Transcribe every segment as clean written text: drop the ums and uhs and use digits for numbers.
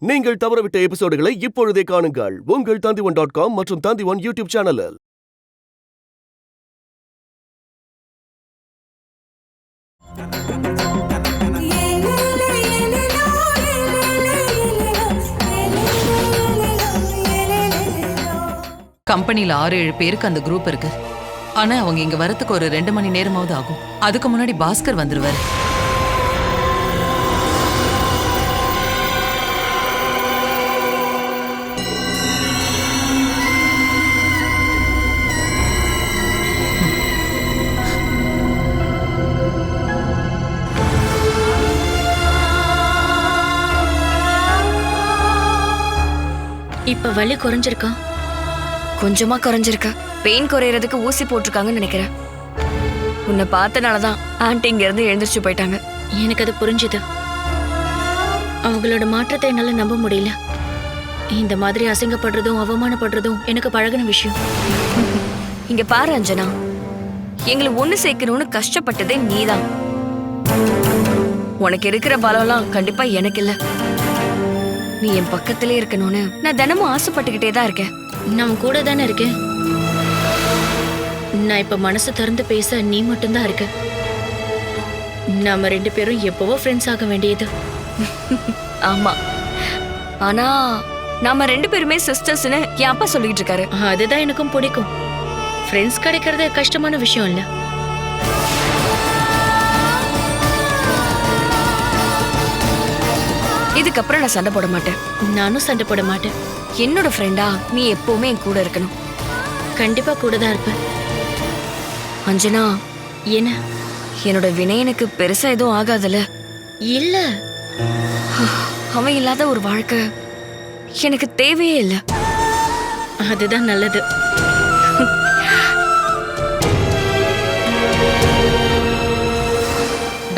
நீங்கள் தவறவிட்ட எபிசோடுகளை இப்பொழுதே காணுங்கள் உங்கள் Tandivan.com மற்றும் Tandivan யூடியூப் சேனலில். கம்பெனில 6-7 பேருக்கு அந்த குரூப் இருக்கு. ஆனா அவங்க இங்க வரதுக்கு ஒரு 2 மணி நேரமாவது ஆகும். அதுக்கு முன்னாடி பாஸ்கர் வந்துருவாரு. இப்ப வலி குறைஞ்சிருக்கா? கொஞ்சமா குறைஞ்சிருக்க. பெயின் குறையறதுக்கு ஊசி போட்டிருக்காங்கன்னு நினைக்கிறேன். உன்னை பார்த்தனாலதான் ஆன்ட்டி இங்க இருந்து எழுந்திரிச்சு போயிட்டாங்க. எனக்கு அது புரிஞ்சுது. அவங்களோட மாற்றத்தை என்னால நம்ப முடியல. இந்த மாதிரி அசிங்கப்படுறதும் அவமானப்படுறதும் எனக்கு பழகின விஷயம். இங்க பாரு அஞ்சனா, எங்களை ஒண்ணு சேர்க்கணும்னு கஷ்டப்பட்டதே நீதான். உனக்கு இருக்கிற பலம்லாம் கண்டிப்பா எனக்கு இல்ல. நீ என் பக்கத்திலே இருக்கணும்னு நான் தினமும் ஆசைப்பட்டுக்கிட்டே தான் இருக்கேன். நான் கூட தானே இருக்கேன். நான் இப்ப மனசு திறந்து பேச நீ மட்டும்தான் இருக்க. நாம 2 பேரும் எப்பவோ ஃப்ரெண்ட்ஸ் ஆக வேண்டியது. ஆமா, ஆனா நாம 2 பேருமே சிஸ்டர்ஸ்னு என் அப்பா சொல்லிட்டு இருக்காரு. அதுதான் எனக்கும் பிடிக்கும். ஃப்ரெண்ட்ஸ் கிடைக்கிறது கஷ்டமான விஷயம் இல்ல. இதுக்கப்புறம் நான் சண்டை போட மாட்டேன். நானும் சண்டை போட மாட்டேன். என்னோட ஃப்ரெண்டா நீ எப்பவுமே என் கூட இருக்கணும். கண்டிப்பா கூட தான் இருப்பேன். அஞ்சனா, என்ன? என்னோட வினயனுக்கு பெருசா எதுவும் ஆகாதுல்ல? இல்ல, அவன் இல்லாத ஒரு வாழ்க்கை எனக்கு தேவையே இல்லை. அதுதான் நல்லது.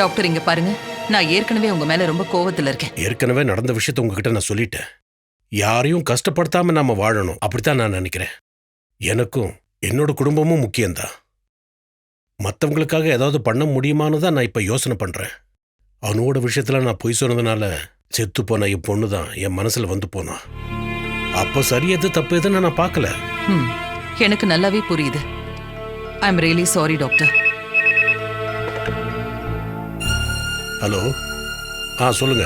டாக்டர் இங்க பாருங்க, நான் ஏற்கனவே உங்க மேல ரொம்ப கோவத்துல இருக்கேன். ஏற்கனவே நடந்த விஷயத்தை உங்ககிட்ட நான் சொல்லிட்டேன். யாரையும் கஷ்டப்படுத்தாம நாம வாழணும், அப்படித்தான் நான் நினைக்கிறேன். எனக்கும் என்னோட குடும்பமும் முக்கியம்தான். மற்றவங்களுக்காக ஏதாவது பண்ண முடியுமான்னு தான் நான் இப்ப யோசனை பண்றேன். அவனோட விஷயத்துல நான் பொய் சொன்னதுனால செத்து போன என் பொண்ணு தான் என் மனசுல வந்து போனா. அப்போ சரி எது தப்பு எதுன்னு நான் பார்க்கல. எனக்கு நல்லாவே புரியுது. I am really sorry doctor. Hello, சொல்லுங்க.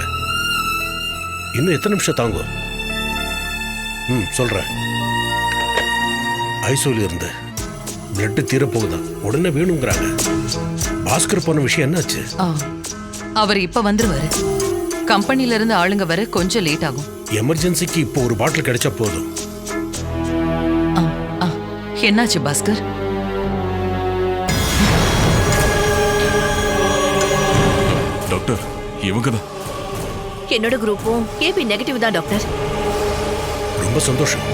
இன்னும் எத்தனை நிமிஷம் தாங்கும்? சொல்றேன். ஐசோல இருந்து பிளட் தீரப்போகுதா, உடனே வேணுங்கிறாங்க. பாஸ்கர் போன விஷயம் என்னாச்சு? அவர் இப்ப வந்துருவாரு. கம்பெனில இருந்து ஆளுங்க வர கொஞ்சம் லேட் ஆகும். எமர்ஜென்சிக்கு இப்போ ஒரு பாட்டில் கிடைச்சா போதும். என்னாச்சு பாஸ்கர்? டாக்டர், இவங்கதான். என்னோட குரூப்பும் ஏபி நெகட்டிவ் தான் டாக்டர். ரொம்ப சந்தோஷம்.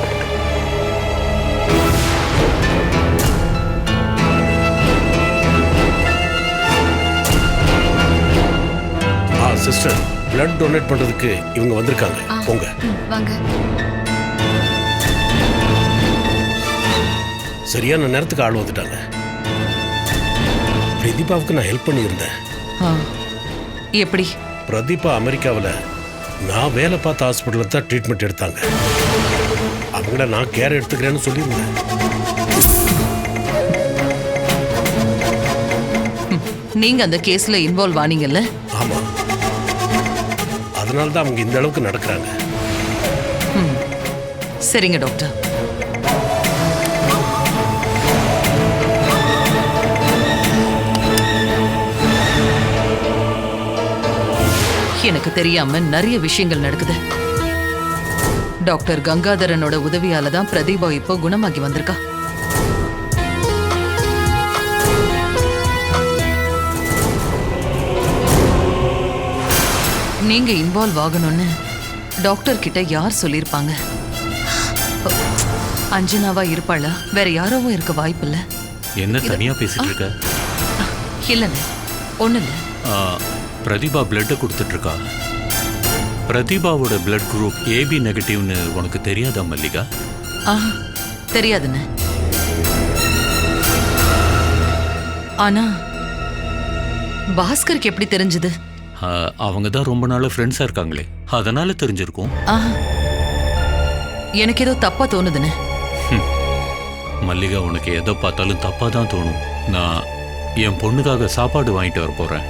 சிஸ்டர், பிளட் டொனேட் பண்றதுக்கு இவங்க வந்திருக்காங்க. போங்க. வாங்க. சரியான நேரத்துக்கு ஆள் வந்துட்டாங்க. பிரதீபாவுக்கு நான் ஹெல்ப் பண்ணியிருந்தேன். எப்படி? பிரதீபா அமெரிக்காவில் நான் வேலை பார்த்த ஹாஸ்பிட்டலில் தான் ட்ரீட்மெண்ட் எடுத்தாங்க. அவங்கள நான் கேர் எடுத்துக்கிறேன்னு சொல்லியிருந்தேன். நீங்க அந்த கேஸ்ல இன்வால்வ் ஆனீங்கல்ல? ஆமா, அதனால தான் அவங்க இந்த அளவுக்கு நடக்கிறாங்க. சரிங்க டாக்டர். எனக்கு தெரியாம நிறைய விஷயங்கள் நடக்குது. டாக்டர் கங்காதரனோட உதவியால தான் பிரதீபா இப்போ குணமாகி வந்திருக்கா. நீங்க இன்வால்வ் ஆகணும்னு டாக்டர் கிட்ட யார் சொல்லிருப்பாங்க? அஞ்சனாவா இருப்பாளா? வேற யாரோவும் இருக்க வாய்ப்பில்ல. என்ன தனியா பேசிட்டு இருக்க? இல்லைன்னு ஒண்ணு இல்ல. பிரதீபா பிளட்டை கொடுத்துட்டு இருக்கா. பிரதீபாவோட பிளட் குரூப் ஏபி நெகட்டிவ்னு உனக்கு தெரியாதா மல்லிகா? தெரியாதுன்னு. ஆனா பாஸ்கருக்கு எப்படி தெரிஞ்சது? அவங்க தான் ரொம்ப நாள் ஃப்ரெண்ட்ஸாக இருக்காங்களே. அதனால தெரிஞ்சிருக்கும். ஆஹா. எனக்கு ஏதோ தப்பா தோணுதுன்னு. மல்லிகா, உனக்கு எதை பார்த்தாலும் தப்பா தான் தோணும். நான் என் பொண்ணுக்காக சாப்பாடு வாங்கிட்டு வர போறேன்.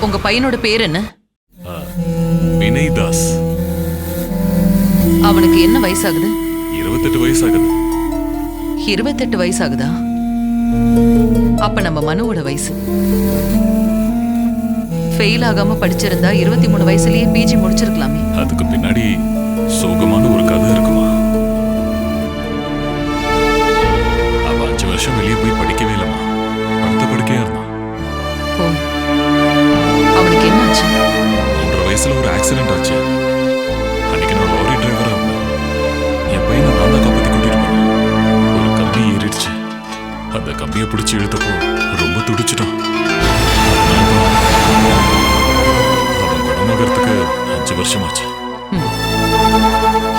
உங்க பையனோட பேர் என்ன? வினய் தாஸ். அவனுக்கு என்ன வயசாகுது? 28 வயசாகுது. 28 வயசாகுதா? அப்ப நம்ம மனுவோட வயசு. ஃபெயில் ஆகாம படிச்சிருந்தா 23 வயசுலயே பிஜி முடிச்சிருக்கலாமே. அதுக்கு பின்னாடி சோகமான ஒரு கதை இருக்குமா? அவ 5 வருஷம் வெளியே போய் படிக்கவே இல்லைமா. அடுத்த படுக்கையா இருந்தான். ஓ, அவனுக்கு என்ன ஆச்சு? 3 வயசுல ஒரு ஆக்சிடென்ட் ஆச்சு. அன்னைக்கு நான் லாரி டிரைவரா இருந்தேன். என் பையனை நான் தான் காப்பாத்தி கூட்டிட்டு போனேன். ஒரு கம்பி ஏறிடுச்சு. அந்த கம்பியை பிடிச்சி இழுத்தப்போ ரொம்ப துடிச்சிட்டான். அவன் குணமாகறதுக்கு 5 வருஷமாச்சு.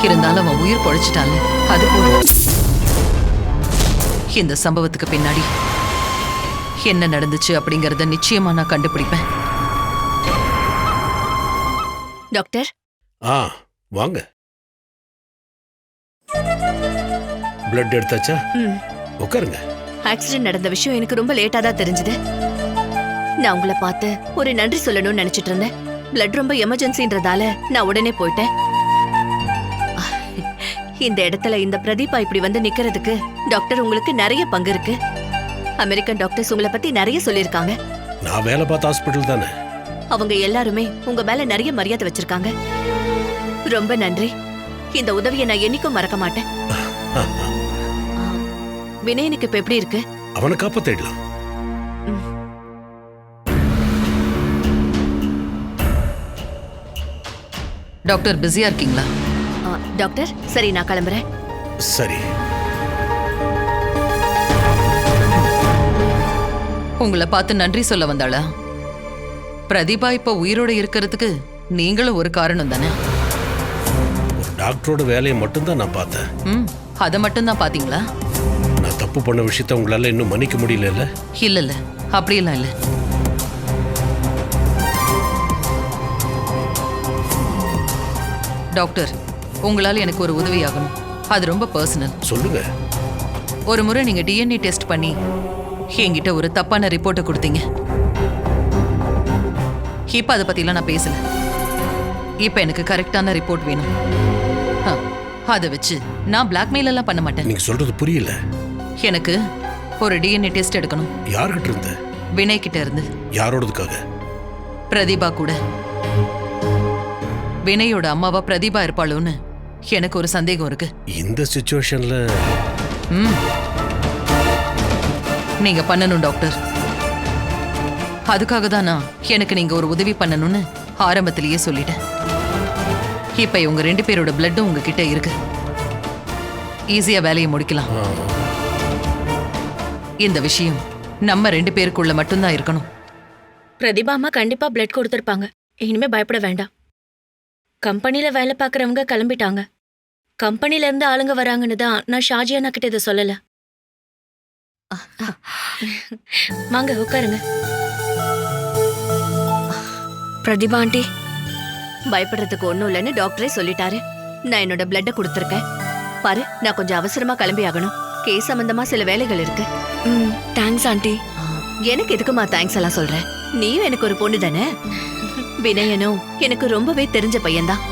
இருந்தாலும் அவன் உயிர் பொழைச்சிட்டான்ல, அது போதும். இந்த சம்பவத்துக்கு பின்னாடி என்ன நடந்துச்சு அப்படிங்கறத நிச்சயமா நான் கண்டுபிடிப்பேன். டாக்டர், ஆ வாங்க. பிளட் எடுத்தாச்சா? உட்காருங்க. ஆக்சிடென்ட் நடந்த விஷயம் எனக்கு ரொம்ப லேட்டா தான் தெரிஞ்சது. நான் உங்களை பார்த்து ஒரு நன்றி சொல்லணும்னு நினைச்சிட்டு இருந்தேன். பிளட் ரொம்ப எமர்ஜென்சின்றதால நான் உடனே போயிட்டேன். இந்த இடத்துல இந்த பிரதீபா இப்படி வந்து நிக்கிறதுக்கு டாக்டர் உங்களுக்கு நிறைய பங்கு இருக்கு. அமெரிக்கன் டாக்டர்ஸ் உங்களை பத்தி நிறைய சொல்லியிருக்காங்க. நான் வேலை பார்த்த ஹாஸ்பிட்டல் தானே. அவங்க எல்லாருமே உங்க மேல நிறைய மரியாதை வச்சிருக்காங்க. ரொம்ப நன்றி. இந்த உதவியை நான் என்னைக்கும் மறக்க மாட்டேன். வினயனுக்கு இப்ப எப்படி இருக்கு? அவனை காப்பாத்திடலாம். டாக்டர் பிஸியா இருக்கீங்களா? டாக்டர், சரி நான் கிளம்புறேன். சரி. உங்களை பார்த்து நன்றி சொல்ல வந்தாளா? பிரதீபா இப்ப உயிரோட இருக்கிறதுக்கு நீங்களும் ஒரு காரணம் தானே. ஒரு டாக்டரோட வேலையை மட்டும்தான் நான் பார்த்தேன். அதை மட்டும் தான் பாத்தீங்களா? நான் தப்பு பண்ண விஷயத்த உங்களால இன்னும் மன்னிக்க முடியல. இல்ல அப்படியெல்லாம் இல்ல. டாக்டர், உங்களால எனக்கு ஒரு உதவி ஆகணும். அது ரொம்ப பர்சனல். சொல்லுங்க. ஒரு முறை நீங்க டிஎன்ஏ டெஸ்ட் பண்ணி என்கிட்ட ஒரு தப்பான ரிப்போர்ட்டை கொடுத்தீங்க. இப்ப அதை பத்திலாம் நான் பேசல. இப்ப எனக்கு கரெக்டான ரிப்போர்ட் வேணும். அதை வச்சு நான் பிளாக்மெயில் எல்லாம் பண்ண மாட்டேன். நீங்க சொல்றது புரியல. எனக்கு ஒரு டிஎன்ஏ டெஸ்ட் எடுக்கணும். யார்கிட்ட இருந்து? வினய் கிட்ட இருந்து. யாரோடதுக்காக? பிரதீபா கூட. வினயோட அம்மாவா பிரதீபா இருப்பாளோன்னு எனக்கு ஒரு சந்தேகம் இருக்கு. இந்த சிச்சுவேஷன்ல நீங்க பண்ணணும் டாக்டர். அதுக்காக தான் நான் எனக்கு நீங்க ஒரு உதவி பண்ணணும்னு ஆரம்பத்திலேயே சொல்லிட்டேன். இப்ப இவங்க 2 பேரோட பிளட்டும் உங்ககிட்ட இருக்கு. ஈஸியா வேலையை முடிக்கலாம். இந்த விஷயம் நம்ம 2 பேருக்குள்ள மட்டும்தான் இருக்கணும். பிரதிபா அம்மா கண்டிப்பா பிளட் கொடுத்திருப்பாங்க. இனிமே பயப்பட வேண்டாம். கம்பெனில வேலை பார்க்கறவங்க கிளம்பிட்டாங்க. கம்பெனில இருந்து ஆளுங்க வராங்கன்னு தான் நான் ஷாஜியானா கிட்ட இதை சொல்லல. வாங்க உட்காருங்க. பிரதிபா ஆண்டி, பயப்படுறதுக்கு ஒண்ணும் இல்லைன்னு டாக்டரே சொல்லிட்டாரு. நான் என்னோட பிளட்டை கொடுத்துருக்கேன். பாரு, நான் கொஞ்சம் அவசரமா கிளம்பி ஆகணும். கேஸ் சம்பந்தமா சில வேலைகள் இருக்கு. Thanks aunty. எனக்கு எதுக்குமா தேங்க்ஸ் எல்லாம் சொல்றேன்? நீயும் எனக்கு ஒரு பொண்ணு தானே. வினயனும் எனக்கு ரொம்பவே தெரிஞ்ச பையன்தான்.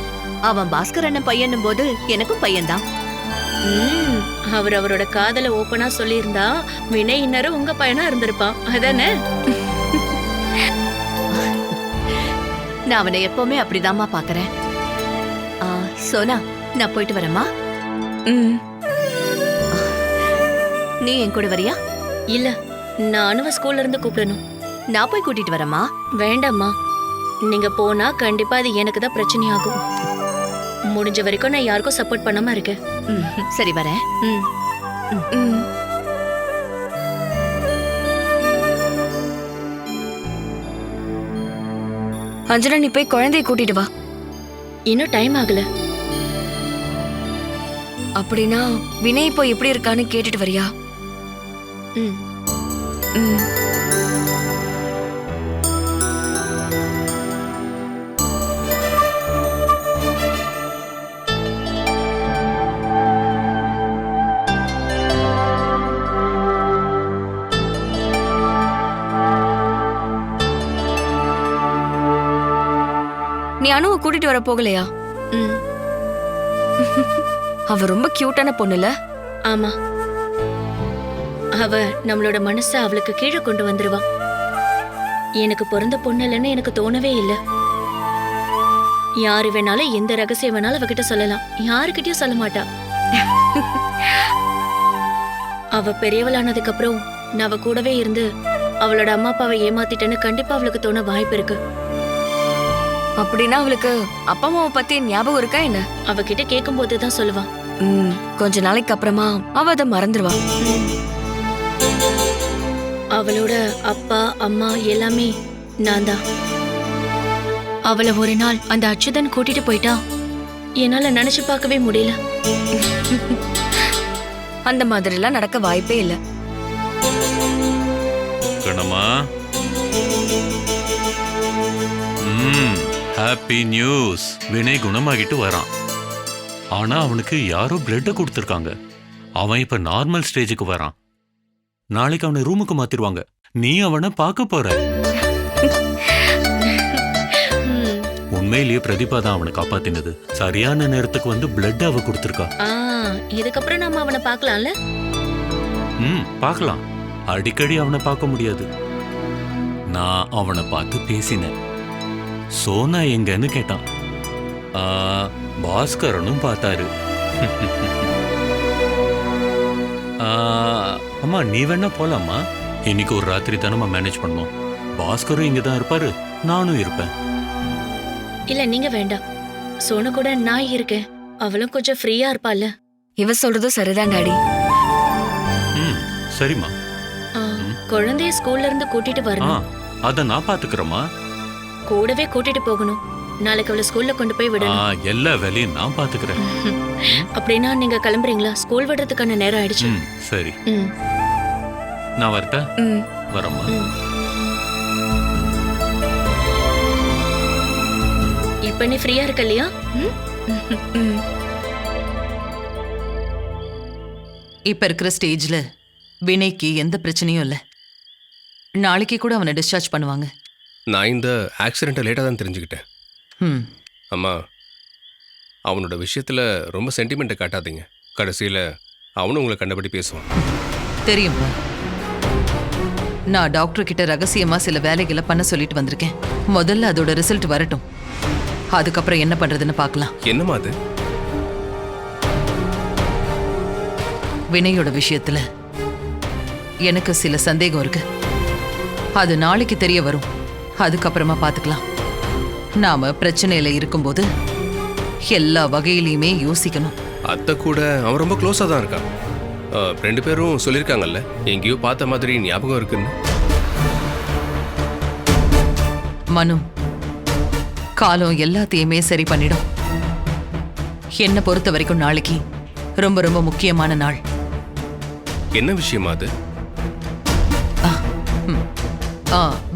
அவன் பாஸ்கர் அண்ணன் பையனும் போது எனக்கும் பையன்தான். அவர் அவரோட காதல ஓப்பனா சொல்லியிருந்தா வினய் இன்னரும் உங்க பையனா இருந்திருப்பான். அதானே? நான் அவனை எப்பவுமே அப்படிதாம்மா பாக்குறேன். சோனா, நான் போயிட்டு வரேம்மா. நீ என் கூட வரியா? இல்ல, நான் அனுவ ஸ்கூல்ல இருந்து கூப்பிடணும். நான் போய் கூட்டிட்டு வரேம்மா. வேண்டாம்மா, நீங்க போனா கண்டிப்பா அது எனக்கு தான் பிரச்சனையாகும். முடிஞ்ச வரைக்கும் நான் யாருக்கும் சப்போர்ட் பண்ணாம இருக்கேன். சரி, வரேன். அஞ்சனா, நீ போய் குழந்தைய கூட்டிட்டு வா. இன்னும் டைம் ஆகல. அப்படின்னா வினய் இப்போ எப்படி இருக்கான்னு கேட்டுட்டு வரியா? ம். ம். நீ அனுவை கூட்டிட்டு வர போகலையா? ம். அவ ரொம்ப கியூட்டான பொண்ணுல. ஆமா, அவ நம்மளோட மனச அவளுக்கு கீழே கொண்டு வந்துருவா. எனக்கு பிறந்த பொண்ணு இல்லைன்னு எனக்கு தோணவே இல்லை. யாரு வேணாலும் எந்த ரகசியம் வேணாலும் அவகிட்ட சொல்லலாம், யாருக்கிட்டயும் சொல்ல மாட்டா. அவ பெரியவளானதுக்கு அப்புறம் நான் அவ கூடவே இருந்து அவளோட அம்மா அப்பாவை ஏமாத்திட்டேன்னு கண்டிப்பா அவளுக்கு தோண வாய்ப்பு இருக்கு. அப்படின்னா அவளுக்கு அப்பா அம்மாவை பத்தி ஞாபகம் இருக்கா என்ன? அவகிட்ட கேட்கும் போதுதான் சொல்லுவா. கொஞ்ச நாளைக்கு அப்புறமா அவ அதை மறந்துடுவா. அவளோட அப்பா அம்மா எல்லாமே நான் தான். அவளை ஒரு நாள் அந்த அச்சுதன் கூட்டிட்டு போயிட்டா. என்னால நினைச்சு பார்க்கவே முடியல. அந்த மாதிரி எல்லாம் நடக்க வாய்ப்பே இல்ல. கணமா ஹாப்பி நியூஸ். வினய் குணமாகிட்டு வரான். ஆனா அவனுக்கு யாரோ பிளட்டை கொடுத்துருக்காங்க. அவன் இப்ப நார்மல் ஸ்டேஜுக்கு வரான். நாளைக்கு அவனை ரூமுக்கு மாத்திருவாங்க. நீ அவனை பார்க்க போற. உண்மையிலேயே பிரதீபா தான் அவனை காப்பாத்தினது. சரியான நேரத்துக்கு வந்து பிளட் அவ கொடுத்துருக்கா. இதுக்கப்புறம் நம்ம அவனை பார்க்கலாம்ல? பார்க்கலாம். அடிக்கடி அவனை பார்க்க முடியாது. நான் அவனை பார்த்து பேசினேன். சோனா எங்கன்னு கேட்டான். பாஸ்கரனும் பார்த்தாரு. அம்மா நீ வேணா போலாமா? இன்னைக்கு ஒரு ராத்திரி தானம்மா மேனேஜ் பண்ணோம். பாஸ்கரும் இங்கதான் இருப்பாரு, நானும் இருப்பேன். இல்ல நீங்க வேண்டாம். சோனு கூட நான் இருக்கேன். அவளும் கொஞ்சம் ஃப்ரீயா இருப்பாள்ல. இவ சொல்றது சரிதான் டாடி. சரிம்மா. குழந்தைய ஸ்கூல்ல இருந்து கூட்டிட்டு வரணும். அத நான் பாத்துக்கிறேம்மா. கூடவே கூட்டிட்டு போகணும். நாளைக்கு அவளை ஸ்கூல்ல கொண்டு போய் விடணும். எல்லா வேலையும் நான் பாத்துக்கிறேன். அப்படின்னா நீங்க கிளம்புறீங்களா? ஸ்கூல் விடுறதுக்கான நேரம் ஆயிடுச்சு. சரி, நான் வரட்டா? வரம்மா. இப்ப நீ ஃப்ரீயா இருக்க இல்லையா? இப்ப இருக்கிற ஸ்டேஜ்ல வினய்க்கு எந்த பிரச்சனையும் இல்லை. நாளைக்கு கூட அவனை டிஸ்சார்ஜ் பண்ணுவாங்க. நான் இந்த ஆக்சிடென்ட்டை லேட்டாக தான் தெரிஞ்சுக்கிட்டேன். அம்மா, அவனோட விஷயத்தில் ரொம்ப சென்டிமெண்ட்டை காட்டாதீங்க. கடைசியில் அவனும் உங்களை கண்டபடி பேசுவான். தெரியுமா, நான் டாக்டர் கிட்ட ரகசியமா சில வேலைகளை பண்ண சொல்லிட்டு வந்திருக்கேன். முதல்ல அதோட ரிசல்ட் வரட்டும், அதுக்கப்புறம் என்ன பண்றதுன்னு பார்க்கலாம். என்னம்மா அது? வினயோட விஷயத்துல எனக்கு சில சந்தேகம் இருக்கு. அது நாளைக்கு தெரிய வரும், அதுக்கப்புறமா பார்த்துக்கலாம். நாம பிரச்சனையில இருக்கும்போது எல்லா வகையிலையுமே யோசிக்கணும். அத்தை கூட அவன் ரொம்ப க்ளோஸாக தான் இருக்கான். 2 பேரும் சொல்லியிருக்காங்கல்ல, எங்கேயோ பார்த்த மாதிரி ஞாபகம் இருக்குன்னு. மனு, காலம் எல்லாத்தையுமே சரி பண்ணிடும். என்னை பொறுத்த வரைக்கும் நாளைக்கு ரொம்ப ரொம்ப முக்கியமான நாள். என்ன விஷயமா அது?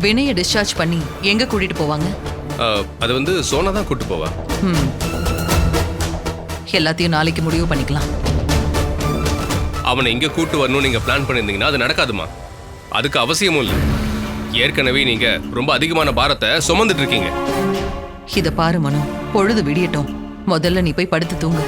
வினயை டிஸ்சார்ஜ் பண்ணி எங்க கூட்டிட்டு போவாங்க? அது வந்து சோனா தான் கூட்டிட்டு போவா. எல்லாத்தையும் நாளைக்கு முடிவு பண்ணிக்கலாம். அவனை இங்க கூட்டு வரணும் நீங்க பிளான் பண்ணிருந்தீங்கன்னா அது நடக்காதுமா. அதுக்கு அவசியமும் இல்லை. ஏற்கனவே நீங்க ரொம்ப அதிகமான பாரத்தை சுமந்துட்டு இருக்கீங்க. இத பாரு மனு, பொழுது விடியட்டும். முதல்ல நீ போய் படுத்து தூங்கு.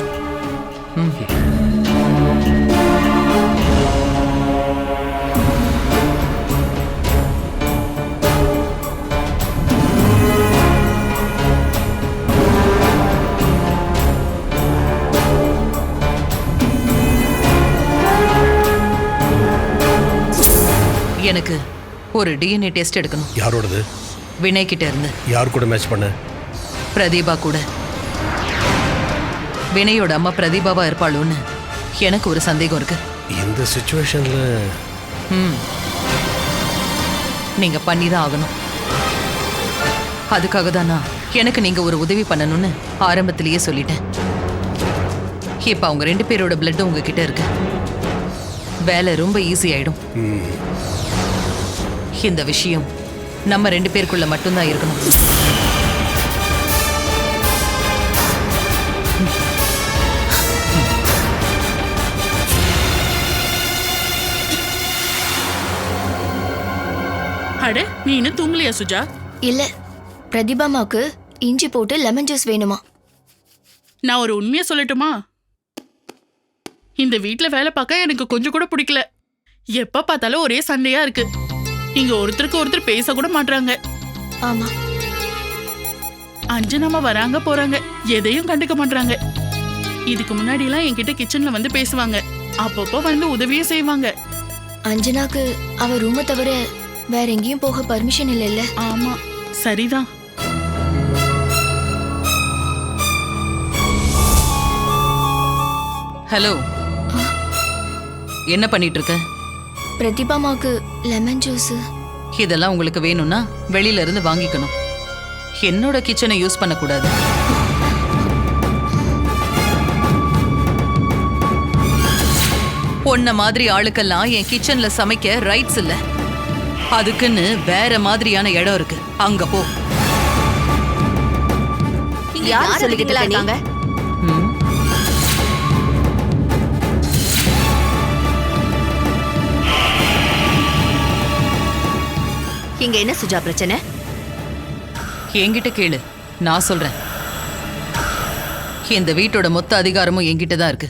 எனக்கு ஒரு டிஎன்ஏ டெஸ்ட் எடுக்கணும். யாரோடது? வினய் கிட்ட இருந்து. யார் கூட மேட்ச் பண்ண? பிரதீபா கூட. வினயோட அம்மா பிரதீபாவா இருப்பாளுன்னு எனக்கு ஒரு சந்தேகம் இருக்கு. இந்த சிச்சுவேஷன்ல நீங்க பண்ணிதான் ஆகணும். அதுக்காக தான் நான் எனக்கு நீங்க ஒரு உதவி பண்ணணும்னு ஆரம்பத்திலேயே சொல்லிட்டேன். இப்ப அவங்க 2 பேரோட பிளட் உங்ககிட்ட இருக்கு. வேலை ரொம்ப ஈஸி ஆயிடும். இந்த விஷயம் நம்ம 2 பேருக்குள்ள மட்டும்தான் இருக்கணும். அட நீ இன்னும் தூங்கலையா சுஜா? இல்ல, பிரதிபாமாவுக்கு இஞ்சி போட்டு லெமன் ஜூஸ் வேணுமா? நான் ஒரு உண்மையை சொல்லட்டுமா? இந்த வீட்ல வேலை பார்க்க எனக்கு கொஞ்சம் கூட பிடிக்கல. எப்ப பார்த்தாலும் ஒரே சண்டையா இருக்கு. இங்க ஒருத்தருக்கு ஒருத்தர் பேச கூட மாட்றாங்க. ஆமா, அஞ்சனம்மா வராங்க போறாங்க, எதையும் கண்டுக்க மாட்றாங்க. இதுக்கு முன்னாடி எல்லாம் என்கிட்ட கிச்சன்ல வந்து பேசுவாங்க, அப்பப்போ வந்து உதவியே செய்வாங்க. அஞ்சனாக்கு அவ ரூமை தவிர வேற எங்கேயும் போக பர்மிஷன் இல்லைல்ல? ஆமா, சரிதான். ஹலோ, என்ன பண்ணிட்டு இருக்க? பிரதிபாமாவுக்கு லெமன் ஜூஸ். இதெல்லாம் உங்களுக்கு வேணும்னா வெளியில இருந்து வாங்கிக்கணும். என்னோட கிச்சனை யூஸ் பண்ணக்கூடாது. பொண்ண மாதிரி ஆளுக்கெல்லாம் என் கிச்சன்ல சமைக்க ரைட்ஸ் இல்ல. அதுக்குன்னு வேற மாதிரியான இடம் இருக்கு, அங்க போ. யார் சொல்லிக்கிட்டு இருக்காங்க? ம். இங்க என்ன சுஜா பிரச்சனை? என்கிட்ட கேளு, நான் சொல்றேன். இந்த வீட்டோட மொத்த அதிகாரமும் என்கிட்ட தான் இருக்கு.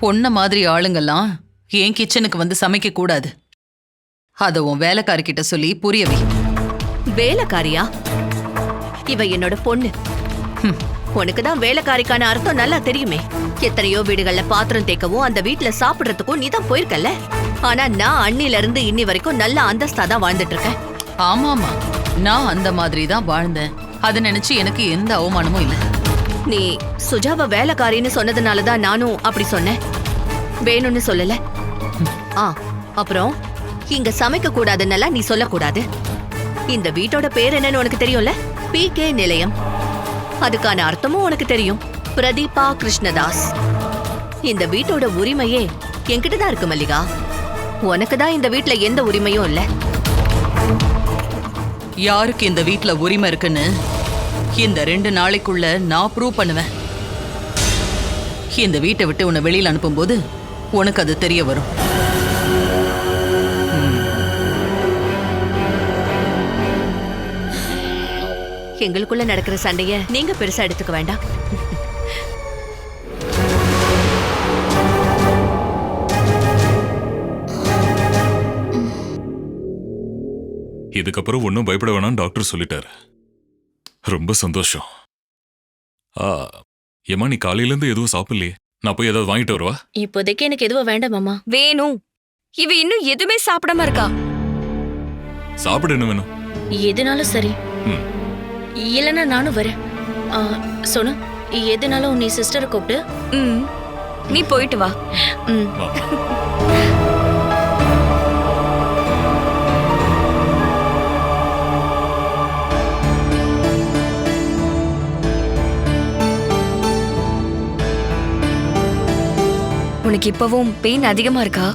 பொண்ண மாதிரி ஆளுங்கெல்லாம் என் கிச்சனுக்கு வந்து சமைக்க கூடாது. அத உன் வேலைக்காரிக்கிட்ட சொல்லி புரிய வை. வேலைக்காரியா? இவ என்னோட பொண்ணு. உனக்குதான் வேலைக்காரிக்கான அர்த்தம் நல்லா தெரியுமே. எத்தனையோ வீடுகள்ல பாத்திரம் தேக்கவும் அந்த வீட்டுல சாப்பிடுறதுக்கும் நீ தான் போயிருக்கல. ஆனா நான் அன்னில இருந்து இன்னி வரைக்கும் நல்ல அந்தஸ்தா தான் வாழ்ந்துட்டு இருக்கேன். ஆமாமா, நான் அந்த மாதிரி தான் வாழ்ந்தேன். அதை நினைச்சு எனக்கு எந்த அவமானமும் இல்லை. நீ சுஜாவ வேலைக்காரின்னு சொன்னதுனாலதான் நானும் அப்படி சொன்னேன், வேணும்னு சொல்லல. அப்புறம் இங்க சமைக்க கூடாதுன்னெல்லாம் நீ சொல்லக்கூடாது. இந்த வீட்டோட பேர் என்னன்னு உனக்கு தெரியும்ல? PK நிலையம். அதுக்கான அர்த்தமும் உனக்கு தெரியும், பிரதீபா கிருஷ்ணதாஸ். இந்த வீட்டோட உரிமையே என்கிட்ட தான் இருக்கு மல்லிகா. உனக்கு தான் இந்த வீட்ல எந்த உரிமையும் இல்ல. யாருக்கு இந்த வீட்ல உரிமை இருக்குன்னு இந்த 2 நாளைக்குள்ள நான் ப்ரூவ் பண்ணுவேன். இந்த வீட்டை விட்டு உன்னை வெளியில அனுப்பும்போது உனக்கு அது தெரிய வரும். எங்களுக்குள்ள நடக்கிற சண்டைய நீங்க பெருசா எடுத்துக்க வேண்டாம். இதுக்கப்புறம் ஒன்றும் பயப்பட வேணாம்னு டாக்டர் சொல்லிட்டாரு. ரொம்ப சந்தோஷம். ஏமா நீ காலையிலேருந்து எதுவும் சாப்பிடலையே? நான் போய் ஏதாவது வாங்கிட்டு வருவா? இப்போதைக்கு எனக்கு எதுவும் வேண்டாம் மாமா. வேணும். இவ இன்னும் எதுவுமே சாப்பிடாம இருக்கா. சாப்பிட என்ன வேணும்? எதுனாலும் சரி. இல்லைன்னா நானும் வரேன். சொன்னு, எதுனாலும் நீ சிஸ்டரை கூப்பிட்டு. நீ போயிட்டு வா. வா. உனக்கு இப்பவும் பெயின் அதிகமா இருக்கா?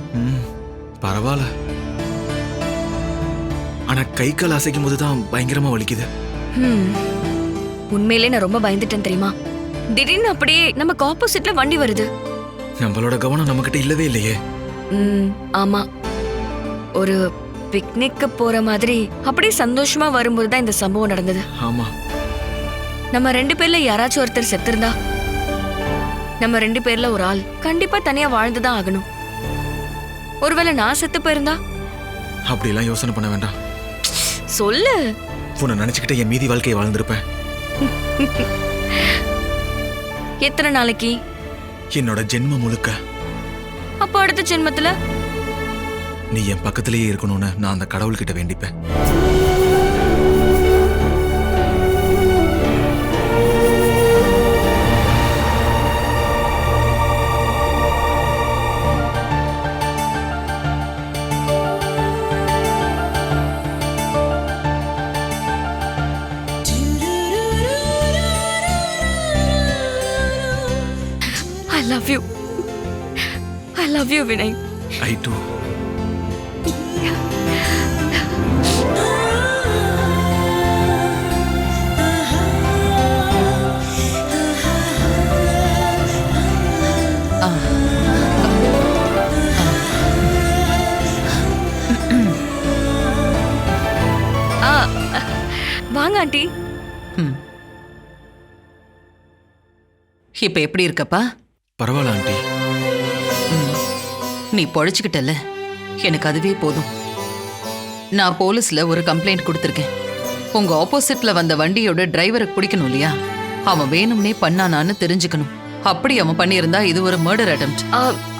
பரவாயில்ல. ஆனா கை கால் அசைக்கும் போதுதான் பயங்கரமா வலிக்குது. உண்மையிலே நான் ரொம்ப பயந்துட்டேன் தெரியுமா? திடீர்னு அப்படியே நமக்கு ஆப்போசிட்ல வண்டி வருது. நம்மளோட கவனம் நம்ம கிட்ட இல்லவே இல்லையே. ஆமா, ஒரு பிக்னிக்கு போற மாதிரி அப்படியே சந்தோஷமா வரும்போது தான் இந்த சம்பவம் நடந்தது. ஆமா, நம்ம 2 பேர்ல யாராச்சும் ஒருத்தர் செத்துருந்தா நம்ம 2 பேர்ல ஒரு ஆள் கண்டிப்பா தனியா வாழ்ந்துதான் ஆகணும். ஒருவேளை நான் செத்து போயிருந்தா? அப்படிலாம் யோசனை பண்ண வேண்டாம். சொல்லு. உன்னை நினைச்சுக்கிட்ட என் மீதி வாழ்க்கையை வாழ்ந்திருப்பேன். எத்தனை நாளைக்கு? என்னோட ஜென்மம் முழுக்க. அப்போ அடுத்த ஜென்மத்துல நீ என் பக்கத்திலேயே இருக்கணும்னு நான் அந்த கடவுள்கிட்ட வேண்டிப்பேன். Love you. I love you Vinay. I too. வாங்க ஆண்டி. இப்ப எப்படி இருக்கப்பா? பரவாயில்ல ஆண்டி. நீ பொழைச்சுக்கிட்டல, எனக்கு அதுவே போதும். நான் போலீஸ்ல ஒரு கம்ப்ளைண்ட் கொடுத்துருக்கேன். உங்க ஆப்போசிட்ல வந்த வண்டியோட டிரைவரை பிடிக்கணும் இல்லையா? அவன் வேணும்னே பண்ணானான்னு தெரிஞ்சுக்கணும். அப்படி அவன் பண்ணியிருந்தா இது ஒரு மர்டர் அட்டெம்ப்ட்.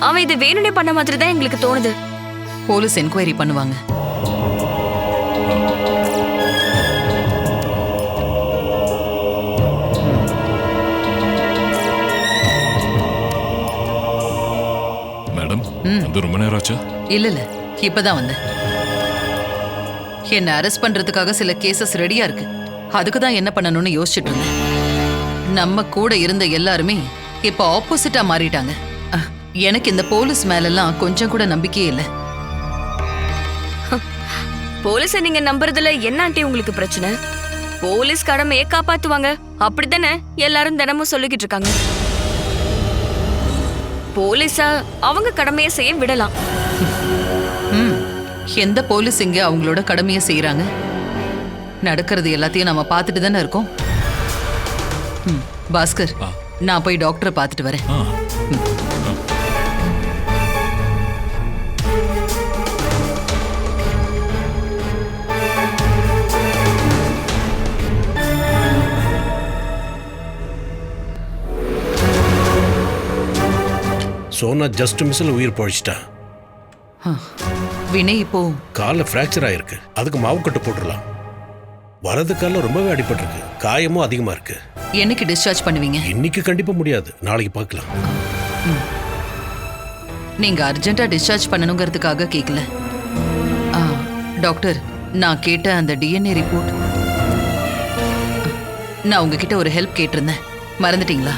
அவன் இது வேணும்னே பண்ண மாதிரி தான் எங்களுக்கு தோணுது. போலீஸ் என்கொயரி பண்ணுவாங்க. மேடம், வந்து ரொம்ப நேரம் ஆச்சா? இல்ல இப்பதான் வந்தேன். என்ன அரெஸ்ட் பண்றதுக்காக சில கேசஸ் ரெடியா இருக்கு. அதுக்கு தான் என்ன பண்ணணும்னு யோசிச்சுட்டு இருந்தேன். நம்ம கூட இருந்த எல்லாருமே இப்ப ஆப்போசிட்டா மாறிட்டாங்க. எனக்கு இந்த போலீஸ் மேலெல்லாம் கொஞ்சம் கூட நம்பிக்கையே இல்லை. போலீஸை நீங்க நம்புறதுல என்ன ஆண்டி உங்களுக்கு பிரச்சனை? போலீஸ் கடமையை காப்பாத்துவாங்க, அப்படித்தானே எல்லாரும் தினமும் சொல்லிக்கிட்டு இருக்காங்க. போலீஸா அவங்க கடமையை செய்ய விடலாம். எந்த போலீஸ் இங்க அவங்களோட கடமையை செய்யறாங்க? நடக்கிறது எல்லாத்தையும் நம்ம பார்த்துட்டு தானே இருக்கோம். பாஸ்கர், நான் போய் டாக்டரை பார்த்துட்டு வரேன். சோனா ஜஸ்ட் மிஸ்ல உயிர் பழிச்சிட்டா. வினய் இப்போ காலில் ஃப்ராக்சர் ஆயிருக்கு. அதுக்கு மாவு கட்டு போட்டுடலாம். வலது காலில் ரொம்பவே அடிபட்டிருக்கு. காயமும் அதிகமா இருக்கு. என்னைக்கு டிஸ்சார்ஜ் பண்ணுவீங்க? இன்னைக்கு கண்டிப்பா முடியாது, நாளைக்கு பார்க்கலாம். நீங்க அர்ஜென்ட்டா டிஸ்சார்ஜ் பண்ணணுங்கிறதுக்காக கேட்கல. டாக்டர், நான் கேட்ட அந்த டிஎன்ஏ ரிப்போர்ட், நான் உங்ககிட்ட ஒரு ஹெல்ப் கேட்டிருந்தேன், மறந்துட்டீங்களா?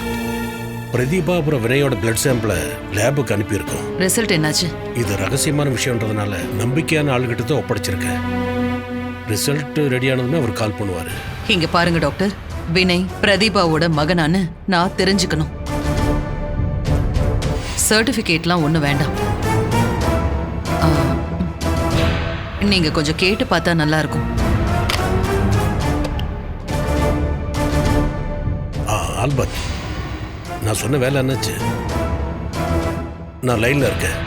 பிரதீபா அப்புறம் வினயோட பிளட் சாம்பிளை லேபுக்கு அனுப்பியிருக்கோம். ரிசல்ட் என்னாச்சு? இது ரகசியமான விஷயம்ன்றதுனால நம்பிக்கையான ஆளுகிட்ட தான் ஒப்படைச்சிருக்கேன். ரிசல்ட் ரெடி ஆனதுமே அவர் கால் பண்ணுவாரு. இங்க பாருங்க டாக்டர், வினய் பிரதீபாவோட மகனான்னு நான் தெரிஞ்சுக்கணும். சர்டிபிகேட்லாம் ஒன்றும் வேண்டாம். நீங்க கொஞ்சம் கேட்டு பார்த்தா நல்லா இருக்கும். ஆல்பர்ட், நான் சொன்ன வேலை என்னாச்சு? நான் லைன்ல இருக்கேன்.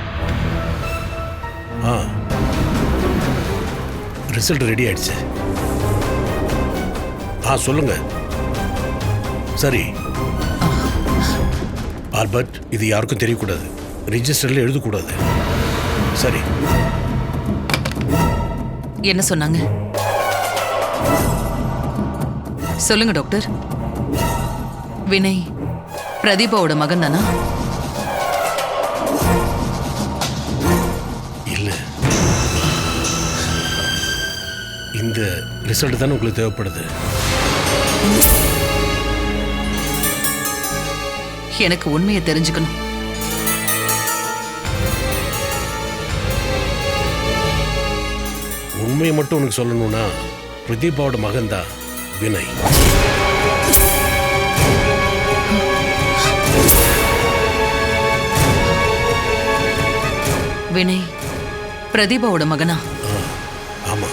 ரிசல்ட் ரெடி ஆயிடுச்சு. சொல்லுங்க. சரி ஆல்பர்ட், இது யாருக்கும் தெரியக்கூடாது, ரிஜிஸ்டர்ல எழுதக்கூடாது. சரி. என்ன சொன்னாங்க? சொல்லுங்க டாக்டர். வினய் பிரதீபாவோட மகன் தானா? இல்ல, இந்த ரிசல்ட் தானே உங்களுக்கு தேவைப்படுது. எனக்கு உண்மையை தெரிஞ்சுக்கணும். உண்மையை மட்டும் உனக்கு சொல்லணும்னா பிரதீபாவோட மகன் தான் வினய். வினய் பிரதீபாவோட மகனா? ஆமா.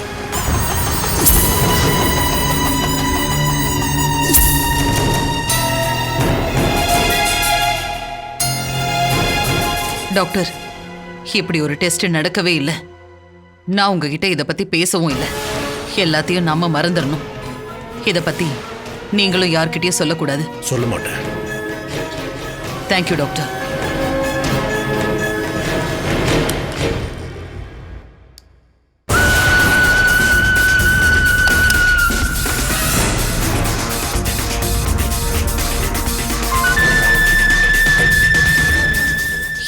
டாக்டர், இப்படி ஒரு டெஸ்ட் நடக்கவே இல்லை. நான் உங்ககிட்ட இதை பத்தி பேசவும் இல்லை. எல்லாத்தையும் நாம மறந்துடணும். இதை பத்தி நீங்களும் யார்கிட்டயும் சொல்லக்கூடாது. சொல்ல மாட்டேன். Thank you doctor.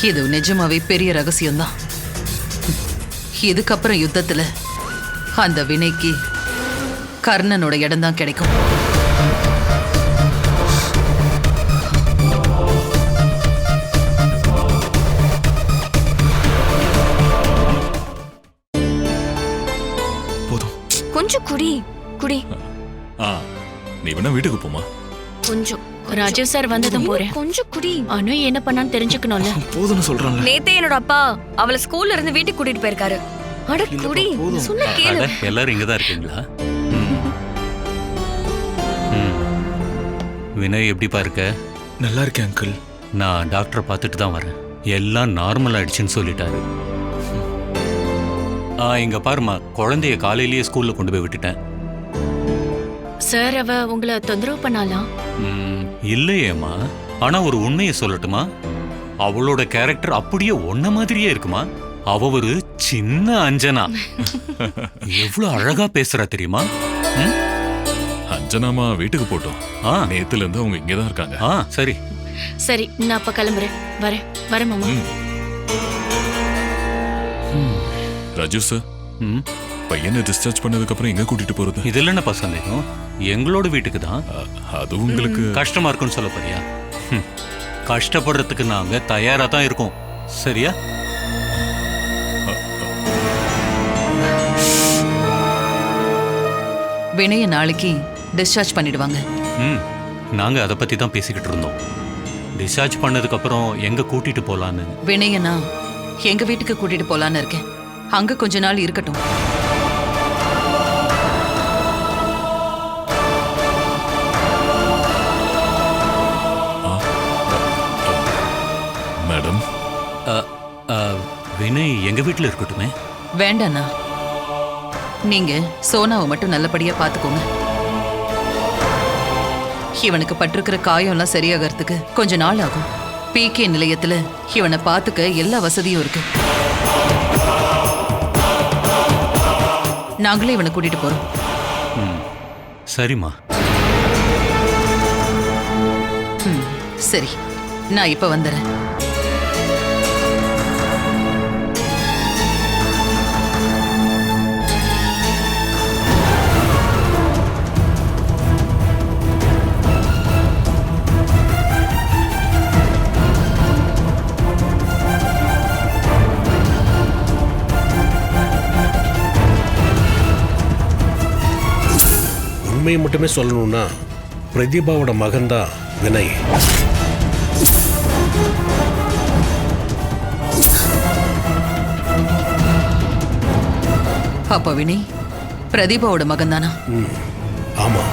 இது நிஜமாவே பெரிய ரகசியம்தான். இதுக்கப்புறம் யுத்தத்துல அந்த வினைக்கு கர்ணனோட இடம் தான் கிடைக்கும். கொஞ்சம் குடி குடி. ஆ நீ வேணா வீட்டுக்கு போமா. கொஞ்சம். ராஜீவ் சார் வந்ததும் போறேன். கொஞ்சம் குடி. அனு என்ன பண்ணான்னு தெரிஞ்சுக்கணும்ல. போதும்னு சொல்றாங்க. நேத்தே என்னோட அப்பா அவளை ஸ்கூல்ல இருந்து வீட்டுக்கு கூட்டிட்டு போயிருக்காரு. அட குடி. சொன்ன கேளு. அட, எல்லாரும் இங்க தான் இருக்கீங்களா? வினய் எப்படிப்பா இருக்க? நல்லா இருக்கேன் அங்கிள். நான் டாக்டரை பார்த்துட்டு தான் வரேன். எல்லாம் நார்மல் ஆயிடுச்சுன்னு சொல்லிட்டாரு. இங்க பாருமா, குழந்தைய காலையிலேயே ஸ்கூல்ல கொண்டு போய் விட்டுட்டேன். சார் அவ உங்களை தொந்தரவு பண்ணாலாம்? இல்லையேம்மா, ஆனா ஒரு உண்மையை சொல்லட்டுமா? அவளோட கேரக்டர் அப்படியே ஒன்ன மாதிரியே இருக்குமா? அவ ஒரு சின்ன அஞ்சனா. எவ்வளவு அழகா பேசுறா தெரியுமா? அஞ்சனாமா வீட்டுக்கு போட்டோம். நேத்துல இருந்து அவங்க இங்கதான் இருக்காங்க. சரி சரி, நான் அப்ப கிளம்புறேன். வரேன் மாமா. ராஜு சார், பையனை டிஸ்சார்ஜ் பண்ணதுக்கு அப்புறம் எங்க கூட்டிட்டு போறது? இது இல்லைன்னா சந்தேகம், எங்களோட வீட்டுக்கு தான். அது உங்களுக்கு கஷ்டமா இருக்குன்னு சொல்ல போறியா? கஷ்டப்படுறதுக்கு நாங்க தயாரா தான் இருக்கோம். சரியா? வினய நாளைக்கு டிஸ்சார்ஜ் பண்ணிடுவாங்க. நாங்க அதை பத்தி தான் பேசிக்கிட்டு இருந்தோம். டிஸ்சார்ஜ் பண்ணதுக்கு அப்புறம் எங்க கூட்டிட்டு போலான்னு. வினயனா எங்க வீட்டுக்கு கூட்டிட்டு போலான்னு இருக்கேன். அங்க கொஞ்ச நாள் இருக்கட்டும். மேடம், வினய் எங்க வீட்டுல இருக்கட்டுமே. வேண்டாண்ணா, நீங்க சோனாவை மட்டும் நல்லபடியா பாத்துக்கோங்க. இவனுக்கு பட்டிருக்கிற காயம்லாம் சரியாகிறதுக்கு கொஞ்ச நாள் ஆகும். பிகே நிலையத்துல இவனை பாத்துக்க எல்லா வசதியும் இருக்கு. நாங்களே இவனை கூட்டிட்டு போறோம். சரிம்மா. சரி, நான் இப்ப வந்துடுறேன். உண்மையை மட்டுமே சொல்லணும்னா பிரதீபாவோட மகன்தான் வினய். அப்ப வினய் பிரதீபாவோட மகன் தானா? ஆமா.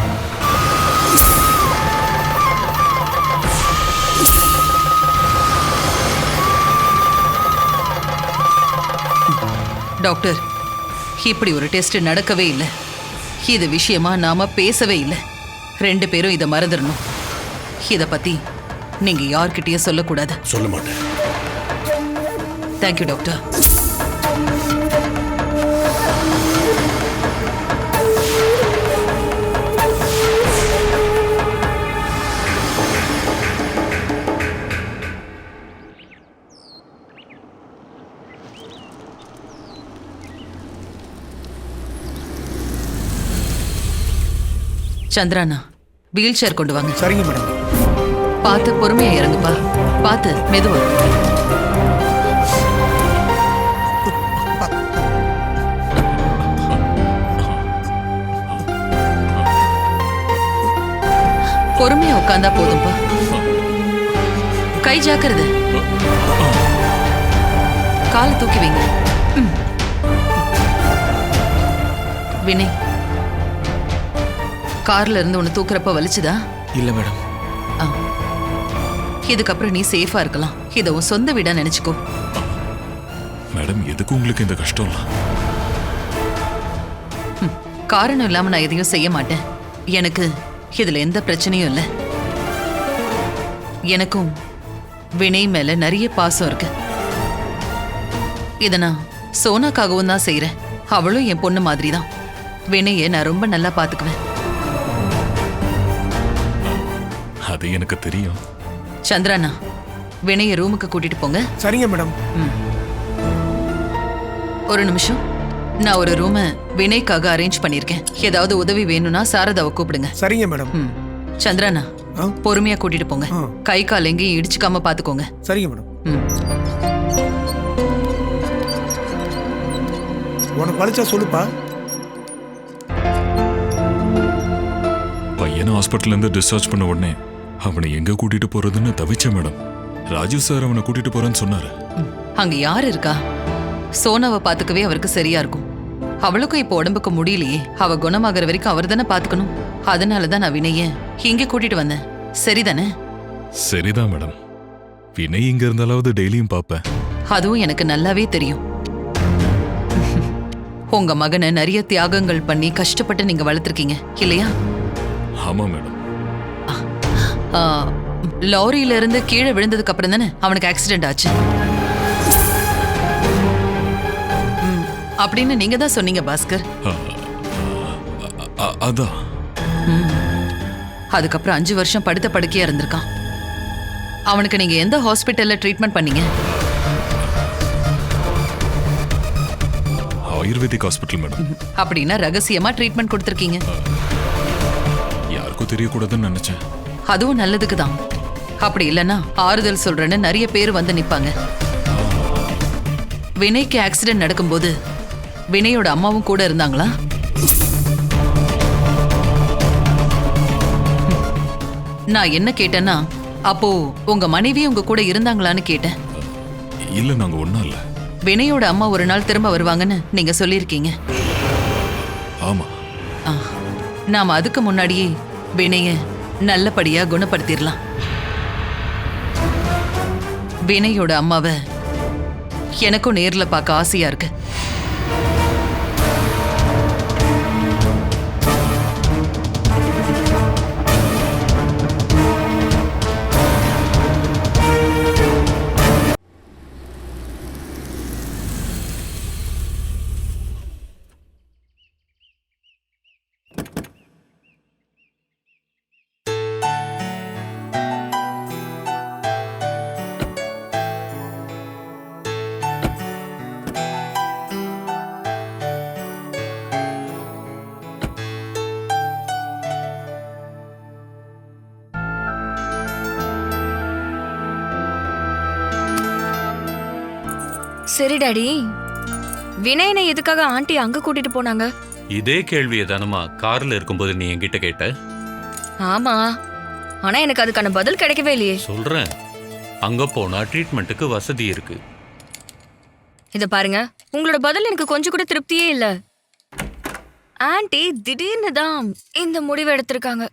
டாக்டர், இப்படி ஒரு டெஸ்ட் நடக்கவே இல்லை. இது விஷயமா நாம பேசவே இல்லை. 2 பேரும் இதை மறந்துடணும். இத பத்தி நீங்க யார்கிட்டயும் சொல்லக்கூடாது. சொல்ல மாட்டேன். Thank you doctor. Chandrana, wheel chair கொண்டு வாங்க. சரிங்க மேடம். பார்த்து பொறுமையா இறங்குப்பா. பார்த்து மெதுவா. பொறுமையா உட்கார்ந்தா போதும்பா. கை ஜாக்கிரதை. காலை தூக்கி வைங்க. வினய், கார்ல இருந்து உன்னை தூக்குறப்ப வலிச்சுதா? இல்ல மேடம். இதுக்கப்புறம் நீ சேஃபா இருக்கலாம். இத உன் சொந்த வீடா நினைச்சுக்கோ. மேடம், எதுக்கு உங்களுக்கு இந்த கஷ்டம்? காரணம் இல்லாம நான் எதையும் செய்ய மாட்டேன். எனக்கு இதுல எந்த பிரச்சனையும் இல்லை. எனக்கும் வினய் மேல நிறைய பாசம் இருக்கு. இத நான் சோனாக்காகவும் தான் செய்யறேன். அவளும் என் பொண்ணு மாதிரி தான். வினயை நான் ரொம்ப நல்லா பாத்துக்குவேன். அது எனக்கு தெரியும். சந்திரானா, வினய ரூமுக்கு கூட்டிட்டு போங்க. சரிங்க மேடம். ஒரு நிமிஷம். நான் ஒரு ரூமை வினய்க்காக அரேஞ்ச் பண்ணிருக்கேன். ஏதாவது உதவி வேணும்னா சாரதாவை கூப்பிடுங்க. சரிங்க மேடம். சந்திரானா, பொறுமையா கூட்டிட்டு போங்க. கை கால் எங்கேயும் இடிச்சுக்காம பாத்துக்கோங்க. சரிங்க மேடம். உனக்கு வலிச்சா சொல்லுப்பா. பையனை ஹாஸ்பிட்டல்ல இருந்து டிஸ்சார்ஜ் பண்ண உடனே அவனை எங்க கூட்டிட்டு போறதுன்னு தவிச்சேன் மேடம். ராஜீவ் சார் அவனை கூட்டிட்டு போறேன்னு சொன்னாரு. அங்க யார் இருக்கா? சோனாவை பாத்துக்கவே அவருக்கு சரியா இருக்கும். அவளுக்கும் இப்போ உடம்புக்கு முடியலையே. அவ குணமாகற வரைக்கும் அவர் தானே பாத்துக்கணும். அதனாலதான் நான் வினய இங்க கூட்டிட்டு வந்தேன். சரிதானே? சரிதான் மேடம். வினய் இங்க இருந்தாலாவது டெய்லியும் பாப்பேன். அதுவும் எனக்கு நல்லாவே தெரியும். உங்க மகனை நிறைய தியாகங்கள் பண்ணி கஷ்டப்பட்டு நீங்க வளர்த்துருக்கீங்க இல்லையா? ஆமா மேடம். லாரியில இருந்து கீழே விழுந்ததுக்கு அப்புறம் தானே அவனுக்கு ஆக்சிடென்ட் ஆச்சு. அப்படின்னு நீங்க தான் சொன்னீங்க பாஸ்கர். அதான். அதுக்கப்புறம் 5 வருஷம் படுத்த படுக்கையா இருந்திருக்கான். அவனுக்கு நீங்க எந்த ஹாஸ்பிட்டல்ல ட்ரீட்மெண்ட் பண்ணீங்க? Ayurvedic hospital madam. அப்படின்னா ரகசியமா ட்ரீட்மெண்ட் கொடுத்துருக்கீங்க. யாருக்கும் தெரியக்கூடாதுன்னு நினைச்சேன். அதுவும் நல்லதுக்கு தான். அப்படி இல்லைன்னா ஆறுதல் சொல்றேன்னு நிறைய பேர் வந்து நிப்பாங்க. வினய்க்கு ஆக்சிடென்ட் நடக்கும்போது வினயோட அம்மாவும் கூட இருந்தாங்களா? நான் என்ன கேட்டேன்னா, அப்போ உங்க மனைவி உங்க கூட இருந்தாங்களான்னு கேட்டேன். இல்ல, நாங்க ஒண்ணும் இல்ல. வினயோட அம்மா ஒரு நாள் திரும்ப வருவாங்கன்னு நீங்க சொல்லியிருக்கீங்க. ஆமா. நாம அதுக்கு முன்னாடியே வினய நல்லபடியா குணப்படுத்திடலாம். வினயோட அம்மாவை எனக்கும் நேர்ல பார்க்க ஆசையா இருக்கு. சரி டாடி, வினயனை எதுக்காக ஆண்டி அங்க கூட்டிட்டு போனாங்க? இதே கேள்வியை தானம்மா கார்ல இருக்கும்போது நீ என்கிட்ட கேட்ட. ஆமா, ஆனா எனக்கு அதுக்கான பதில் கிடைக்கவே இல்லையே. சொல்றேன், அங்க போனா ட்ரீட்மெண்ட்டுக்கு வசதி இருக்கு. இத பாருங்க, உங்களோட பதில் எனக்கு கொஞ்சம் கூட திருப்தியே இல்ல. ஆண்டி திடீர்னு தான் இந்த முடிவு எடுத்திருக்காங்க.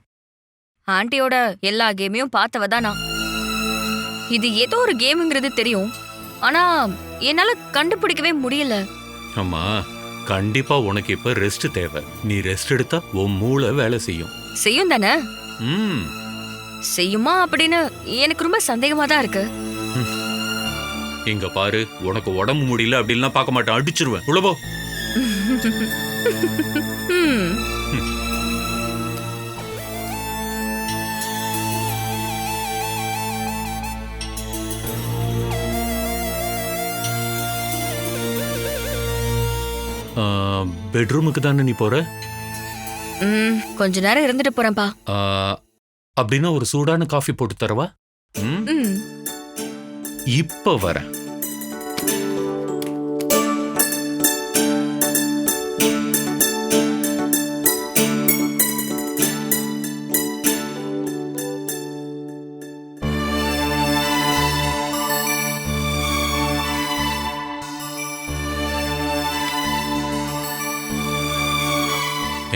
ஆண்டியோட எல்லா கேமையும் பார்த்தவ தான் நான். இது ஏதோ ஒரு கேமுங்கிறது தெரியும், ஆனா என்னால கண்டுபிடிக்கவே முடியல. அம்மா, கண்டிப்பா உனக்கு இப்ப ரெஸ்ட் தேவை. நீ ரெஸ்ட் எடுத்தா உன் மூளை வேலை செய்யும். செய்யும் தானே? ம். செய்யுமா அப்படின்னு எனக்கு ரொம்ப சந்தேகமா தான் இருக்கு. இங்க பாரு, உனக்கு உடம்பு முடியல அப்படின்லாம் பார்க்க மாட்டேன், அடிச்சிருவேன். உள்ள போ. பெட்ரூமுக்கு தானே நீ போற? கொஞ்ச நேரம் இருந்துட்டு போறேன்ப்பா. அப்படின்னா ஒரு சூடான காஃபி போட்டு தரவா? இப்ப வரேன்.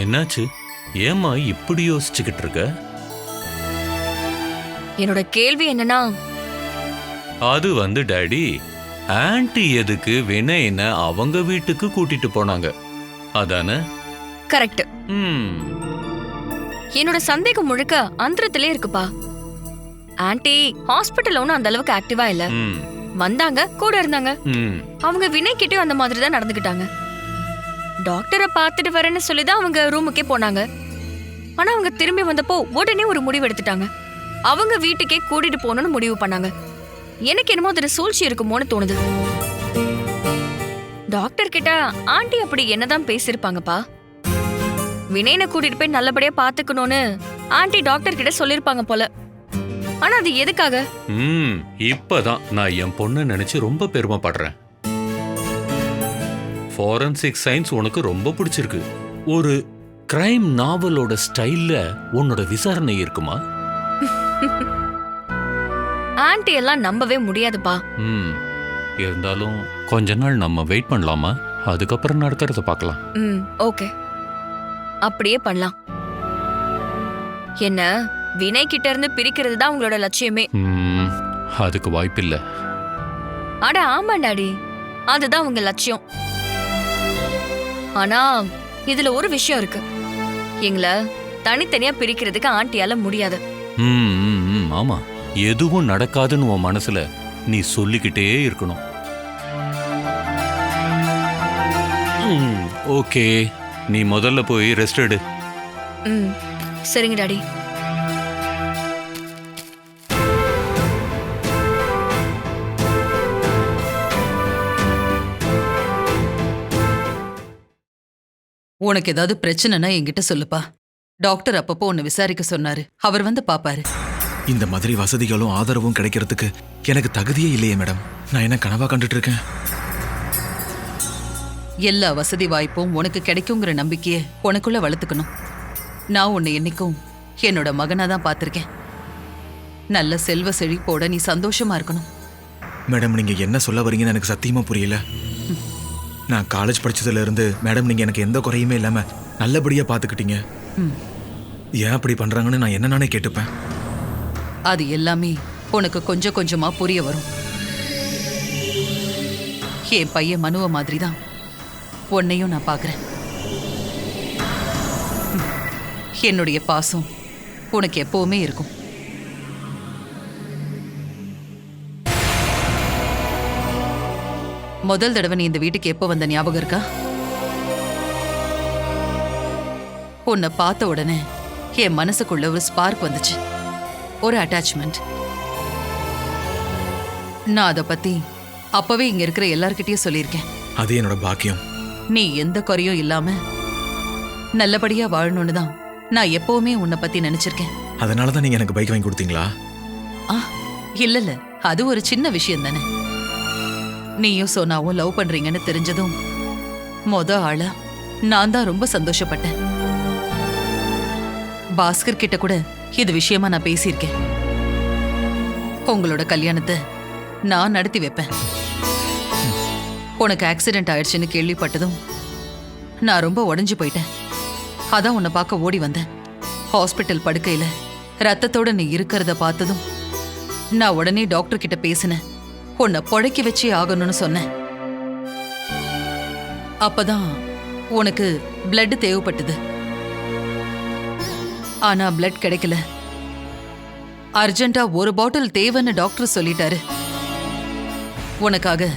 என்னாச்சு? ஏம்மா இப்படி யோசிச்சுக்கிட்டு இருக்க? என்னோட கேள்வி என்னன்னா, அது வந்து டாடி, ஆன்ட்டி எதுக்கு வினயனை அவங்க வீட்டுக்கு கூட்டிட்டு போனாங்க அதானே? கரெக்ட். என்னோட சந்தேகம் முழுக்க அந்தரத்திலே இருக்குப்பா. ஆன்ட்டி ஹாஸ்பிட்டல்ல ஒன்னும் அந்த அளவுக்கு ஆக்டிவா இல்ல. வந்தாங்க, கூட இருந்தாங்க. அவங்க வினய் கிட்டயும் அந்த மாதிரி தான் நடந்துக்கிட்டாங்க. டாக்டரை பார்த்துட்டு வரேன்னு சொல்லிதான் அவங்க ரூமுக்கே போனாங்க. ஆனா அவங்க திரும்பி வந்தப்போ உடனே ஒரு முடிவு எடுத்துட்டாங்க. அவங்க வீட்டுக்கே கூட்டிட்டு போகணும்னு முடிவு பண்ணாங்க. எனக்கு என்னமோ அதுல சூழ்ச்சி இருக்குமோன்னு தோணுது. டாக்டர் கிட்ட ஆண்டி அப்படி என்னதான் பேசிருப்பாங்கப்பா. வினயனை கூட்டிட்டு போய் நல்லபடியா பாத்துக்கணும்னு ஆண்டி டாக்டர் கிட்ட சொல்லிருப்பாங்க போல. ஆனா அது எதுக்காக? இப்பதான் நான் என் பொண்ணை நினைச்சு ரொம்ப பெருமைப்படுறேன். ஃபாரன்சிக் சயின்ஸ் உனக்கு ரொம்ப பிடிச்சிருக்கு. ஒரு கிரைம் நாவலோட ஸ்டைல்ல உன்னோட விசாரணை இருக்குமா? ஆன்ட்டி எல்லாம் நம்பவே முடியாதுப்பா. ம் இருந்தாலும் கொஞ்ச நாள் நம்ம வெயிட் பண்ணலாமா? அதுக்கப்புறம் நடக்கிறத பார்க்கலாம். ஓகே, அப்படியே பண்ணலாம். என்ன வினய் கிட்ட இருந்து பிரிக்கிறது தான் உங்களோட லட்சியமே? அதுக்கு வாய்ப்பில்லை. அட ஆமா டாடி, அதுதான் உங்க லட்சியம். ஆனா இதுல ஒரு விஷயம் இருக்கு. எங்களை தனித்தனியா பிரிக்கிறதுக்கு ஆண்டியால முடியாது. ஆமா, எதுவும் நடக்காதுன்னு உன் மனசுல நீ சொல்லிக்கிட்டே இருக்கணும். ஓகே, நீ முதல்ல போய் ரெஸ்ட் எடு. சரிங்க டாடி. உனக்கு ஏதாவது பிரச்சனைனா என்கிட்ட சொல்லுப்பா. டாக்டர் அப்பப்போ உன்னை விசாரிக்க சொன்னாரு. அவர் வந்து பாப்பாரு. இந்த மாதிரி வசதிகளும் ஆதரவும் கிடைக்கிறதுக்கு எனக்கு தகுதியே இல்லையே மேடம். நான் என்ன கனவா கண்டுட்டு இருக்கேன்? எல்லா வசதி வாய்ப்பும் உனக்கு கிடைக்குங்கிற நம்பிக்கையை உனக்குள்ள வளர்த்துக்கணும். நான் உன்னை என்னைக்கும் என்னோட மகனா தான் பார்த்திருக்கேன். நல்ல செல்வ செழிப்போட நீ சந்தோஷமா இருக்கணும். மேடம், நீங்க என்ன சொல்ல வரீங்கன்னு எனக்கு சத்தியமா புரியல. நான் காலேஜ் படிச்சதுல இருந்து மேடம் நீங்க எனக்கு எந்த குறையுமே இல்லாம நல்லபடியா பாத்துக்கிட்டீங்க. ஏன் அப்படி பண்றாங்கன்னு நான் என்ன நானே கேட்டுப்பேன். அது எல்லாமே உனக்கு கொஞ்சம் கொஞ்சமா புரிய வரும். என் பையன் மனுவ மாதிரி தான் உன்னையும் நான் பார்க்குறேன். என்னுடைய பாசம் உனக்கு எப்பவுமே இருக்கும். முதல் தடவை நீ இந்த வீட்டுக்கு எப்போ வந்த ஞாபகம் இருக்கா? உன்னை பார்த்த உடனே என் மனசுக்குள்ள ஒரு ஸ்பார்க் வந்துச்சு, ஒரு அட்டாச்மெண்ட். நான் அதை பத்தி அப்பவே இங்க இருக்கிற எல்லார்கிட்டயும் சொல்லியிருக்கேன். அது என்னோட பாக்கியம். நீ எந்த குறையும் இல்லாம நல்லபடியா வாழணும்னு தான் நான் எப்பவுமே உன்னை பத்தி நினைச்சிருக்கேன். அதனாலதான் நீங்க எனக்கு பைக் வாங்கி கொடுத்தீங்களா? இல்ல, அது ஒரு சின்ன விஷயம் தானே. நீயும் சோனாவும் லவ் பண்றீங்கன்னு தெரிஞ்சதும் ஆளா நான் தான் ரொம்ப சந்தோஷப்பட்டேன். பாஸ்கர் கிட்ட கூட இது விஷயமா நான் பேசியிருக்கேன். உங்களோட கல்யாணத்தை நான் நடத்தி வைப்பேன். உனக்கு ஆக்சிடென்ட் ஆயிடுச்சுன்னு கேள்விப்பட்டதும் நான் ரொம்ப உடைஞ்சு போயிட்டேன். அதான் உன்னை பார்க்க ஓடி வந்தேன். ஹாஸ்பிட்டல் படுக்கையில ரத்தத்தோட நீ இருக்கிறத பார்த்ததும் நான் உடனே டாக்டர் கிட்ட பேசினேன். உன்னை பொழைக்க வச்சே ஆகணும்னு சொன்னேன். அப்பதான் உனக்கு பிளட் தேவைப்பட்டது. ஆனா பிளட் கிடைக்கல. அர்ஜென்ட்டா ஒரு பாட்டில் தேவைன்னு டாக்டர் சொல்லிட்டாரு. உனக்காக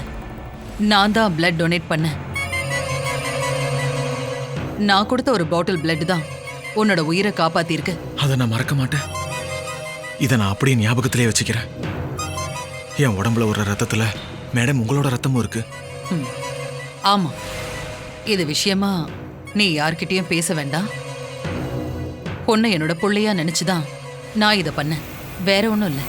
நான் தான் பிளட் டொனேட் பண்ணேன். நான் கொடுத்த ஒரு பாட்டில் பிளட் தான் உன்னோட உயிரை காப்பாத்திருக்கு. அதை நான் மறக்க மாட்டேன். இதை நான் அப்படியே ஞாபகத்திலே வச்சுக்கிறேன். என் உடம்புல ஒரு ரத்தத்துல மேடம் உங்களோட ரத்தமும் இருக்கு. ஆமா, இது விஷயமா நீ யார்கிட்டயும் பேச வேண்டாம். பொண்ணு என்னோட புள்ளையா நினைச்சுதான் நான் இதை பண்ணேன், வேற ஒன்றும் இல்லை.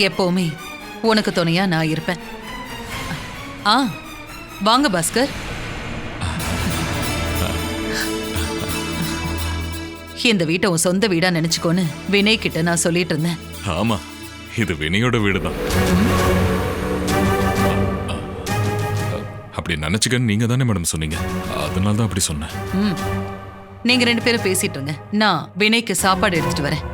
எப்பவுமே உனக்கு துணையா நான் இருப்பேன். வாங்க பாஸ்கர். இந்த வீட்டை உன் சொந்த வீடா நினைச்சுக்கோன்னு வினய் கிட்ட நான் சொல்லிட்டு இருந்தேன். ஆமா, இது வினயோட வீடுதான். அப்படி நினைச்சுக்கன்னு நீங்க தானே மேடம் சொன்னீங்க, அதனால தான் அப்படி சொன்னேன். நீங்க ரெண்டு பேரும் பேசிட்டு இருங்க, நான் வினய்க்கு சாப்பாடு எடுத்துட்டு வரேன்.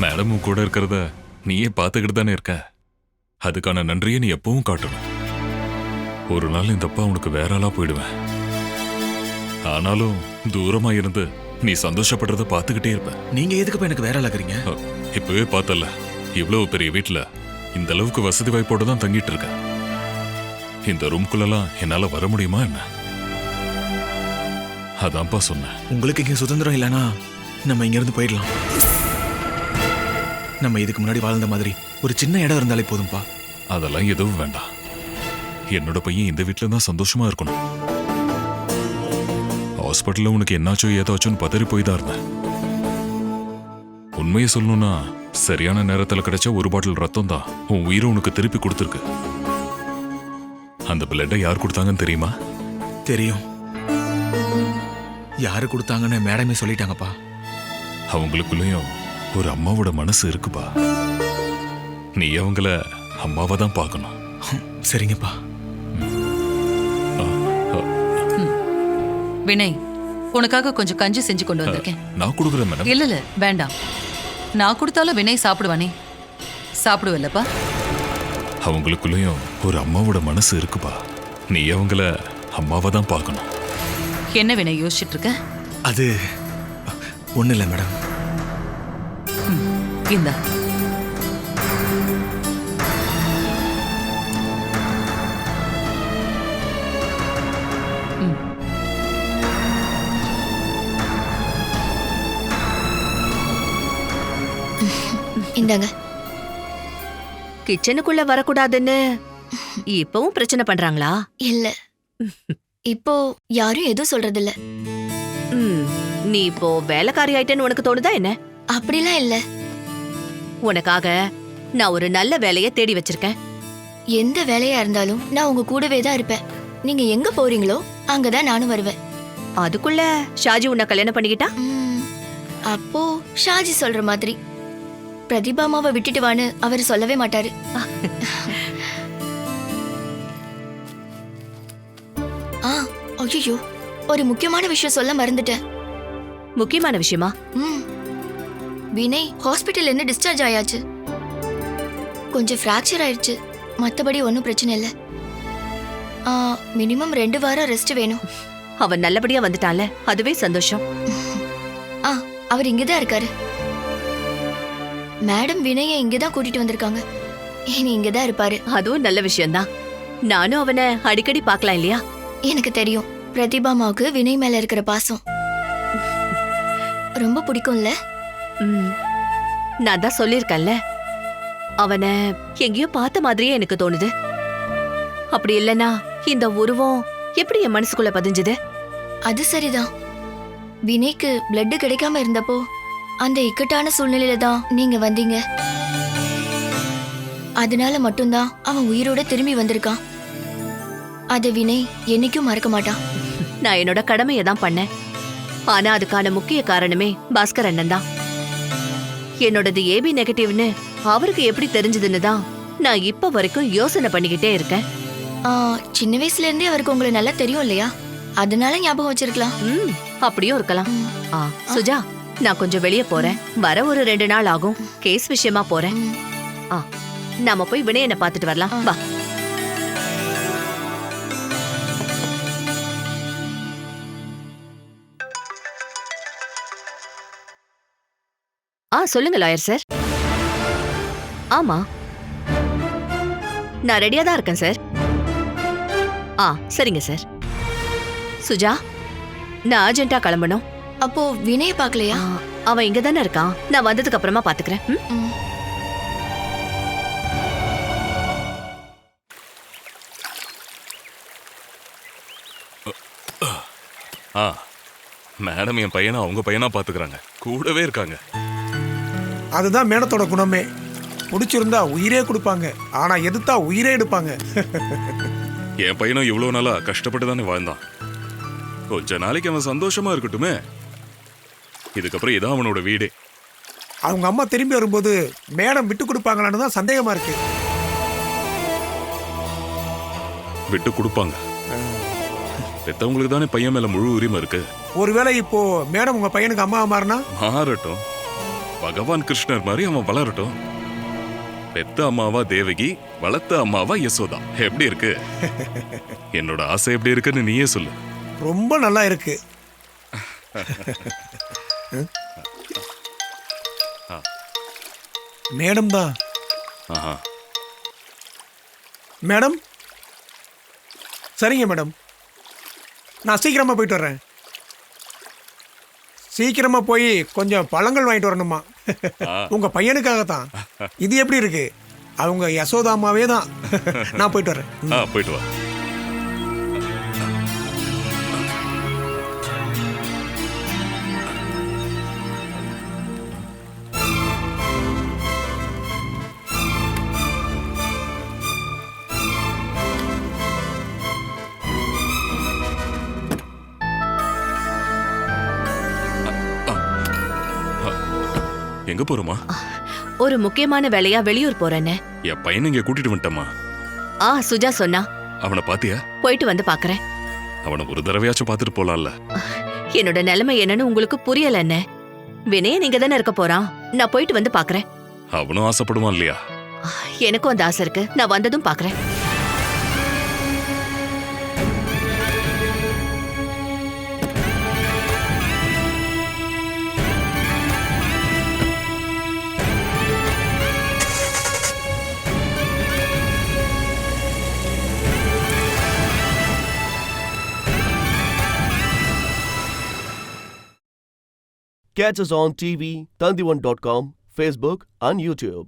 மேடமும் கூட இருக்கிறத நீயே பார்த்துக்கிட்டு தானே இருக்க. அதுக்கான நன்றியை நீ எப்பவும் காட்டணும். ஒரு நாள் இந்த அப்பா உனக்கு வேற ஆளா போயிடுவேன். ஆனாலும் தூரமா இருந்து நீ சந்தோஷப்படுறத பார்த்துக்கிட்டே இருப்ப. நீங்க எதுக்கு எனக்கு வேற ஆளாக்குறீங்க? இப்பவே பார்த்தல, இவ்வளவு பெரிய வீட்டுல இந்த அளவுக்கு வசதி வாய்ப்போட தான் தங்கிட்டு இருக்க. இந்த ரூம்குள்ளலாம் என்னால வர முடியுமா என்ன? அதான்ப்பா சொன்னேன். உங்களுக்கு இங்க சுதந்திரம் இல்லைன்னா நம்ம இங்க இருந்து போயிடலாம். நம்ம இதுக்கு முன்னாடி வாழ்ந்த மாதிரி ஒரு சின்ன இடம் இருந்தாலே போதும்பா. அதெல்லாம் எதுவும் வேண்டாம். என்னோட பையன் இந்த வீட்டில் தான் சந்தோஷமா இருக்கணும். ஹாஸ்பிட்டல்ல உனக்கு என்னாச்சோ ஏதாச்சோன்னு பதறி போய் தான் இருந்தேன். உண்மையை சொல்லணும்னா சரியான நேரத்தில் கிடைச்ச ஒரு பாட்டில் ரத்தம் தான் உன் உயிரை உனக்கு திருப்பி கொடுத்துருக்கு. அந்த பிளட்டை யார் கொடுத்தாங்கன்னு தெரியுமா? தெரியும். யாரு கொடுத்தாங்கன்னு மேடமே சொல்லிட்டாங்கப்பா. அவங்களுக்குள்ளேயும் ஒரு அம்மாவோட மனசு இருக்குப்பா. நீ அவங்கள அம்மாவை தான் பார்க்கணும். சரிங்கப்பா. வினய், உனக்காக கொஞ்சம் கஞ்சி செஞ்சு கொண்டு வந்திருக்கேன். நான் கொடுக்குறேன் மேடம். இல்ல வேண்டாம். நான் கொடுத்தாலும் வினய் சாப்பிடுவானே. சாப்பிடுவல்லப்பா? அவங்களுக்குள்ளேயும் ஒரு அம்மாவோட மனசு இருக்குப்பா. நீ அவங்கள அம்மாவை தான் பார்க்கணும். என்ன வினய் யோசிச்சுட்டு இருக்க? அது ஒன்றும் இல்லை மேடம். இந்த இந்தாங்க. கிச்சனுக்குள்ள வரக்கூடாதுன்னு இப்பவும் பிரச்சனை பண்றாங்களா? இல்ல, இப்போ யாரும் எதுவும் சொல்றது இல்ல. நீ இப்போ வேலைக்காரி ஆயிட்டேன்னு உனக்கு தோணுதா என்ன? அப்படிலாம் இல்ல. உனக்காக நான் ஒரு நல்ல வேலையை தேடி வச்சிருக்கேன். எந்த வேலையா இருந்தாலும் நான் உங்க கூடவே தான் இருப்பேன். நீங்க எங்க போறீங்களோ அங்கதான் நானும் வருவேன். அதுக்குள்ள ஷாஜி உன்னை கல்யாணம் பண்ணிக்கிட்டா? அப்போ ஷாஜி சொல்ற மாதிரி பிரதிபாமாவை விட்டுட்டு வான்னு அவர் சொல்லவே மாட்டாரு. ஐயோ, ஒரு முக்கியமான விஷயம் சொல்ல மறந்துட்டேன். முக்கியமான விஷயமா? வினய் ஹாஸ்பிட்டல்ல இருந்து டிஸ்சார்ஜ் ஆயாச்சு. கொஞ்சம் ஃப்ராக்சர் ஆயிடுச்சு. மத்தபடி ஒன்றும் பிரச்சனை இல்லை. மினிமம் 2 வாரம் ரெஸ்ட் வேணும். அவன் நல்லபடியா வந்துட்டான்ல, அதுவே சந்தோஷம். அவர் இங்கதான் இருக்காரு. மேடம் வினய இங்கதான் கூட்டிட்டு வந்திருக்காங்க. இனி இங்கதான் இருப்பாரு. அதுவும் நல்ல விஷயம்தான். நானும் அவனை அடிக்கடி பார்க்கலாம் இல்லையா? எனக்கு தெரியும், பிரதிபாமாவுக்கு வினய் மேல இருக்கிற பாசம் ரொம்ப பிடிக்கும்ல. நான் தான் சொல்லியிருக்கேன்ல, அவனை எங்கேயோ பார்த்த மாதிரியே எனக்கு தோணுது. அப்படி இல்லைன்னா இந்த உருவம் எப்படி என் மனசுக்குள்ள பதிஞ்சுது? அது சரிதான். வினய்க்கு பிளட் கிடைக்காம இருந்தப்போ அந்த இக்கட்டான சூழ்நிலையில தான் நீங்க வந்தீங்க. அதனால மட்டும்தான் அவன் உயிரோட திரும்பி வந்திருக்கான். அத வினய் என்னைக்கும் மறக்க மாட்டான். நான் என்னோட கடமையை தான் பண்ணேன். ஆனா அதுக்கான முக்கிய காரணமே பாஸ்கர் அண்ணன் தான். என்னோடது ஏபி நெகட்டிவ்னு அவருக்கு எப்படி தெரிஞ்சதுன்னு தான் நான் இப்ப வரைக்கும் யோசனை பண்ணிக்கிட்டே இருக்கேன். சின்ன வயசுல இருந்தே அவருக்கு உங்களை நல்லா தெரியும் இல்லையா? அதனால ஞாபகம் வச்சிருக்கலாம். அப்படியும் இருக்கலாம். சுஜா, நான் கொஞ்சம் வெளியே போறேன். வர ஒரு 2 நாள் ஆகும். கேஸ் விஷயமா போறேன். நாம போய் வினயனை பார்த்துட்டு வரலாம். வா. சொல்லுங்க லாயர் சார். ஆமா, நான் ரெடியா தான் இருக்கேன் சார். சரிங்க சார். சுஜா, நான் அர்ஜென்ட்டா கிளம்பணும். அப்போ வினய பார்க்கலையா? அவன் இங்க தானே இருக்கான். நான் வந்ததுக்கு அப்புறமா பாத்துக்கிறேன். மேடம் என் பையனை அவங்க பையனா பாத்துக்கிறாங்க. கூடவே இருக்காங்க. அதுதான் மேடத்தோட குணமே. பிடிச்சிருந்தா உயிரே கொடுப்பாங்க. ஆனா எதுத்தா உயிரே எடுப்பாங்க. என் பையனும் இவ்வளவு நாளா கஷ்டப்பட்டு தானே வாழ்ந்தான். கொஞ்ச நாளைக்கு அவன் சந்தோஷமா இருக்கட்டுமே. இதுக்கப்புறம் இதான் அவனோட வீடே. அவங்க அம்மா திரும்பி வரும்போது மேடம் விட்டு கொடுப்பாங்களான்னு தான் சந்தேகமா இருக்கு. விட்டு கொடுப்பாங்க. பெத்தவங்களுக்கு தானே பையன் மேல முழு உரிமை இருக்கு. ஒருவேளை இப்போ மேடம் உங்க பையனுக்கு அம்மா மாறினா? மாறட்டும். பகவான் கிருஷ்ணர் மாதிரி அவன் வளரட்டும். பெத்த அம்மாவா தேவகி, வளர்த்த அம்மாவா யசோதா. எப்படி இருக்கு? என்னோட ஆசை எப்படி இருக்குன்னு நீயே சொல்லு. ரொம்ப நல்லா இருக்கு. மேடம் தான். மேடம், சரிங்க மேடம், நான் சீக்கிரமா போயிட்டு வர்றேன். சீக்கிரமா போய் கொஞ்சம் பழங்கள் வாங்கிட்டு வரணுமா? உங்க பையனுக்காகத்தான். இது எப்படி இருக்கு? அவங்க யசோதாமாவே தான். நான் போயிட்டு வரேன். போயிட்டு வா. எங்க போறோமா? ஒரு முக்கியமான வேலையா வெளியூர் போறேன்னு. என் பையனை இங்க கூட்டிட்டு வந்துட்டமா. சுஜா சொன்னா. அவனை பாத்தியா? போயிட்டு வந்து பாக்குறேன். அவனை ஒரு தடவையாச்சும் பாத்துட்டு போலாம்ல. என்னோட நிலைமை என்னன்னு உங்களுக்கு புரியல என்ன? வினய நீங்க தானே இருக்க போறான். நான் போயிட்டு வந்து பாக்குறேன். அவனும் ஆசைப்படுவான் இல்லையா? எனக்கும் அந்த ஆசை இருக்கு. நான் வந்ததும் பாக்குறேன். Catch us on TV, Tandivan.com, Facebook and YouTube.